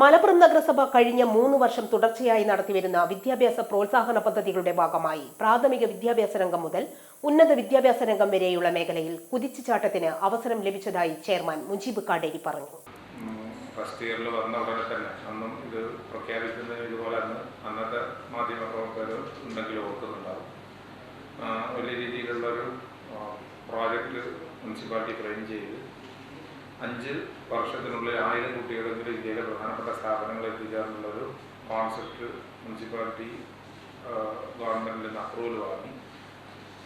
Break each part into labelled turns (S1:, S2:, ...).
S1: മലപ്പുറം നഗരസഭ കഴിഞ്ഞ 3 വർഷം തുടർച്ചയായി നടത്തിവരുന്ന വിദ്യാഭ്യാസ പ്രോത്സാഹന പദ്ധതികളുടെ ഭാഗമായി പ്രാഥമിക വിദ്യാഭ്യാസ രംഗം മുതൽ ഉന്നത വിദ്യാഭ്യാസ രംഗം വരെയുള്ള മേഖലയിൽ കുതിച്ചുചാട്ടത്തിന് അവസരം ലഭിച്ചതായി ചെയർമാൻ മുജീബ് കാടേരി പറഞ്ഞു.
S2: ഫസ്റ്റ് ഇയറിൽ വന്ന ഉടനെ തന്നെ അന്നും ഇത് പ്രഖ്യാപിക്കുന്നത് ഇതുപോലെ അന്നത്തെ മാധ്യമപ്രവർത്തകർ ഉണ്ടെങ്കിൽ ഓർക്കുന്നുണ്ടാവും. വലിയ രീതിയിലുള്ളൊരു പ്രോജക്റ്റ് മുനിസിപ്പാലിറ്റി ഫ്രെയിം ചെയ്ത് 5 വർഷത്തിനുള്ളിൽ 1000 കുട്ടികളെങ്കിലും ഇന്ത്യയിലെ പ്രധാനപ്പെട്ട സ്ഥാപനങ്ങളിൽ എത്തിക്കാറുള്ളൊരു കോൺസെപ്റ്റ് മുനിസിപ്പാലിറ്റി ഗവൺമെൻറ്റിൽ നിന്ന് അപ്രൂവൽ വാങ്ങി.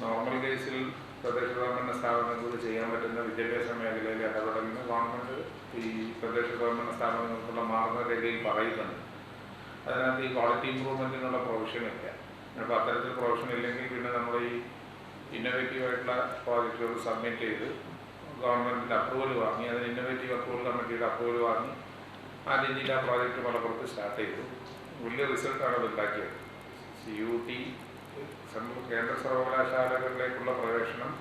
S2: നോർമൽ കേസിൽ പ്രദേശ ഗവൺമെൻറ് സ്ഥാപനങ്ങൾക്ക് ചെയ്യാൻ പറ്റുന്ന വിദ്യാഭ്യാസ മേഖലയിൽ ഇടപെടലിന് ഗവൺമെൻറ് ഈ പ്രദേശ ഗവൺമെൻറ് സ്ഥാപനങ്ങൾക്കുള്ള മാർഗ്ഗരേഖയിൽ പറയുന്നുണ്ട്. അതിനകത്ത് ഈ ക്വാളിറ്റി ഇമ്പ്രൂവ്മെൻറ്റിനുള്ള പ്രൊവിഷൻ ഇല്ല. അപ്പോൾ അത്തരത്തിൽ പ്രൊവിഷൻ ഇല്ലെങ്കിൽ പിന്നെ നമ്മൾ ഈ ഇന്നോവേറ്റീവായിട്ടുള്ള പ്രോജക്റ്റുകൾ സബ്മിറ്റ് ചെയ്ത് ഗവൺമെൻറ്റിൻ്റെ അപ്രൂവൽ വാങ്ങി, അതിന് ഇന്നോവേറ്റീവ് അപ്രൂവൽ കമ്മിറ്റിയുടെ അപ്രൂവൽ വാങ്ങി ആ രീതിയിൽ ആ പ്രോജക്റ്റ് മലപ്പുറത്ത് സ്റ്റാർട്ട് ചെയ്തു. വലിയ റിസൾട്ടാണ് അത് ഉണ്ടാക്കിയത്. CUT കേന്ദ്ര സർവകലാശാലകളിലേക്കുള്ള പ്രവേശനം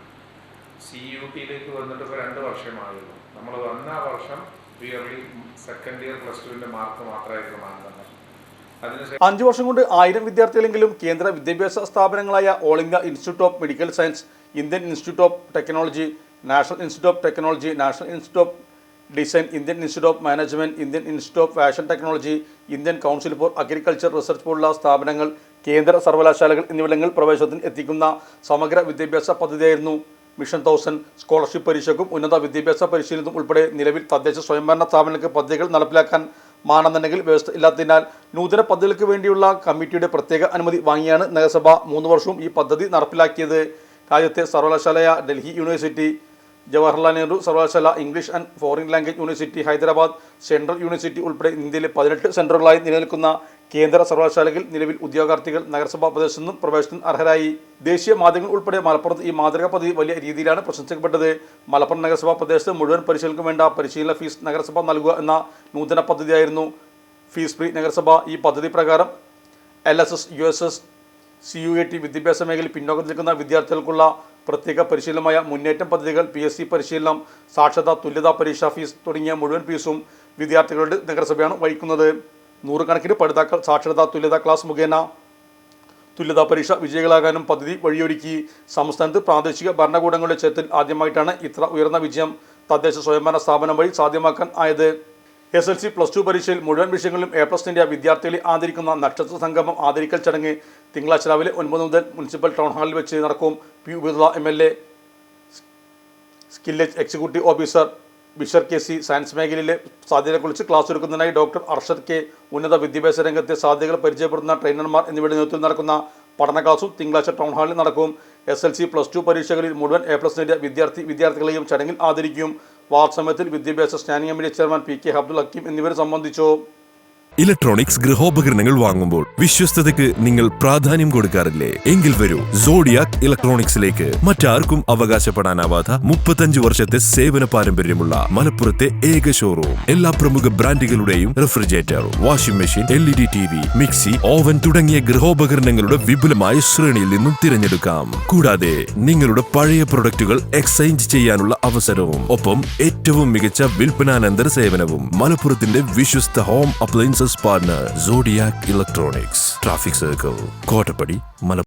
S2: CUTയിലേക്ക് വന്നിട്ട് ഇപ്പോൾ 2 വർഷമായിരുന്നു. നമ്മൾ വന്ന ആ വർഷം ഇയർലി സെക്കൻഡ് ഇയർ +2 മാർക്ക് മാത്രമായിരുന്നു മാനദണ്ഡം.
S3: 5 വർഷം കൊണ്ട് 1000 വിദ്യാർത്ഥികളെങ്കിലും കേന്ദ്ര വിദ്യാഭ്യാസ സ്ഥാപനങ്ങളായ all India institute of medical science, Indian institute of technology, national institute of technology, national institute of design, Indian institute of management, Indian institute of fashion technology, Indian council for agriculture research പോലുള്ള സ്ഥാപനങ്ങൾ, കേന്ദ്ര സർവകലാശാലകൾ എന്നിവിടങ്ങളിൽ പ്രവേശനത്തിന് എത്തിക്കുന്ന സമഗ്ര വിദ്യാഭ്യാസ പദ്ധതിയായിരുന്നു mission 1000. Scholarship പരീക്ഷയ്ക്കും ഉന്നത വിദ്യാഭ്യാസ പരിശീലനത്തിനും ഉൾപ്പെടെ നിലവിൽ തദ്ദേശ സ്വയംഭരണ സ്ഥാപനങ്ങൾക്ക് പദ്ധതികൾ നടപ്പിലാക്കാൻ മാനദണ്ഡങ്ങളിൽ വ്യവസ്ഥ ഇല്ലാത്തതിനാൽ നൂതന പദ്ധതികൾക്ക് വേണ്ടിയുള്ള കമ്മിറ്റിയുടെ പ്രത്യേക അനുമതി വാങ്ങിയാണ് നഗരസഭ 3 വർഷവും ഈ പദ്ധതി നടപ്പിലാക്കിയത്. രാജ്യത്തെ സർവകലാശാലയായ ഡൽഹി യൂണിവേഴ്സിറ്റി, ജവഹർലാൽ നെഹ്റു സർവകലാശാല, English and foreign language university Hyderabad, central university ഉൾപ്പെടെ ഇന്ത്യയിലെ 18 സെൻറ്ററുകളായി നിലനിൽക്കുന്ന കേന്ദ്ര സർവകലാശാലകളിൽ നിലവിൽ ഉദ്യോഗാർത്ഥികൾ നഗരസഭാ പ്രദേശത്തു നിന്നും പ്രവേശനത്തിന് അർഹരായി. ദേശീയ മാധ്യമങ്ങൾ ഉൾപ്പെടെ മലപ്പുറത്ത് ഈ മാതൃകാ പദ്ധതി വലിയ രീതിയിലാണ് പ്രശംസിക്കപ്പെട്ടത്. മലപ്പുറം നഗരസഭാ പ്രദേശത്ത് മുഴുവൻ പരിശീലനക്കും വേണ്ട പരിശീലന ഫീസ് നഗരസഭ നൽകുക എന്ന നൂതന പദ്ധതിയായിരുന്നു ഫീസ് ഫ്രീ നഗരസഭ. ഈ പദ്ധതി പ്രകാരം LSS, USS, CUAT വിദ്യാഭ്യാസ മേഖലയിൽ പിന്നോക്കം നിൽക്കുന്ന വിദ്യാർത്ഥികൾക്കുള്ള പ്രത്യേക പരിശീലനമായ മുന്നേറ്റം പദ്ധതികൾ, PSC പരിശീലനം, സാക്ഷരതാ തുല്യതാ പരീക്ഷാ ഫീസ് തുടങ്ങിയ മുഴുവൻ ഫീസും വിദ്യാർത്ഥികളുടെ നഗരസഭയാണ് വഹിക്കുന്നത്. 100 കണക്കിന് പഠിതാക്കൾ സാക്ഷരതാ തുല്യതാ ക്ലാസ് മുഖേന തുല്യതാ പരീക്ഷ വിജയികളാകാനും പദ്ധതി വഴിയൊരുക്കി. സംസ്ഥാനത്ത് പ്രാദേശിക ഭരണകൂടങ്ങളുടെ ചരിത്രത്തിൽ ആദ്യമായിട്ടാണ് ഇത്ര ഉയർന്ന വിജയം തദ്ദേശ സ്വയംഭരണ സ്ഥാപനം വഴി സാധ്യമാക്കാൻ ആയത്. SLC +2 പരീക്ഷയിൽ മുഴുവൻ വിഷയങ്ങളിലും A+ നേടിയ വിദ്യാർത്ഥികളെ ആദരിക്കുന്ന നക്ഷത്ര സംഗമം ആദരിക്കൽ ചടങ്ങ് തിങ്കളാഴ്ച രാവിലെ 9 മുതൽ മുനിസിപ്പൽ ടൗൺ ഹാളിൽ വെച്ച് നടക്കും. P. ഉബൈദുള്ള MLA, സ്കില്ലേജ് executive officer Bishar KC science മേഖലയിലെ സാധ്യതകളെക്കുറിച്ച് ക്ലാസ് എടുക്കുന്നതിനായി ഡോക്ടർ അർഷദ് K, ഉന്നത വിദ്യാഭ്യാസ രംഗത്തെ സാധ്യതകൾ പരിചയപ്പെടുത്തുന്ന ട്രെയിനർമാർ എന്നിവരുടെ നേതൃത്വത്തിൽ നടക്കുന്ന പഠന ക്ലാസും തിങ്കളാഴ്ച ടൗൺ ഹാളിൽ നടക്കും. SLC +2 പരീക്ഷകളിൽ മുഴുവൻ A+ നേടിയ വിദ്യാർത്ഥികളെയും ചടങ്ങിൽ ആദരിക്കും. വാർഡ് സമയത്തിൽ വിദ്യാഭ്യാസ standing committee chairman PK Abdul Hakeem എന്നിവർ സംബന്ധിച്ചു.
S4: ഇലക്ട്രോണിക്സ് ഗൃഹോപകരണങ്ങൾ വാങ്ങുമ്പോൾ വിശ്വസ്തതയ്ക്ക് നിങ്ങൾ പ്രാധാന്യം കൊടുക്കാറില്ലേ? എങ്കിൽ വരൂ സോഡിയാക് ഇലക്ട്രോണിക്സിലേക്ക്. മറ്റാർക്കും അവകാശപ്പെടാനാവാത്ത 35 വർഷത്തെ സേവന പാരമ്പര്യമുള്ള മലപ്പുറത്തെ ഏക ഷോറൂം. എല്ലാ പ്രമുഖ ബ്രാൻഡുകളുടെയും refrigerator, washing machine, LED TV, mixie, oven തുടങ്ങിയ ഗൃഹോപകരണങ്ങളുടെ വിപുലമായ ശ്രേണിയിൽ നിന്നും തിരഞ്ഞെടുക്കാം. കൂടാതെ നിങ്ങളുടെ പഴയ പ്രൊഡക്റ്റുകൾ എക്സ്ചേഞ്ച് ചെയ്യാനുള്ള അവസരവും, ഒപ്പം ഏറ്റവും മികച്ച വിൽപ്പനാനന്തര സേവനവും. മലപ്പുറത്തിന്റെ വിശ്വസ്ത home appliances partner Zodiac electronics, traffic circle, Kottappadi, Malappuram.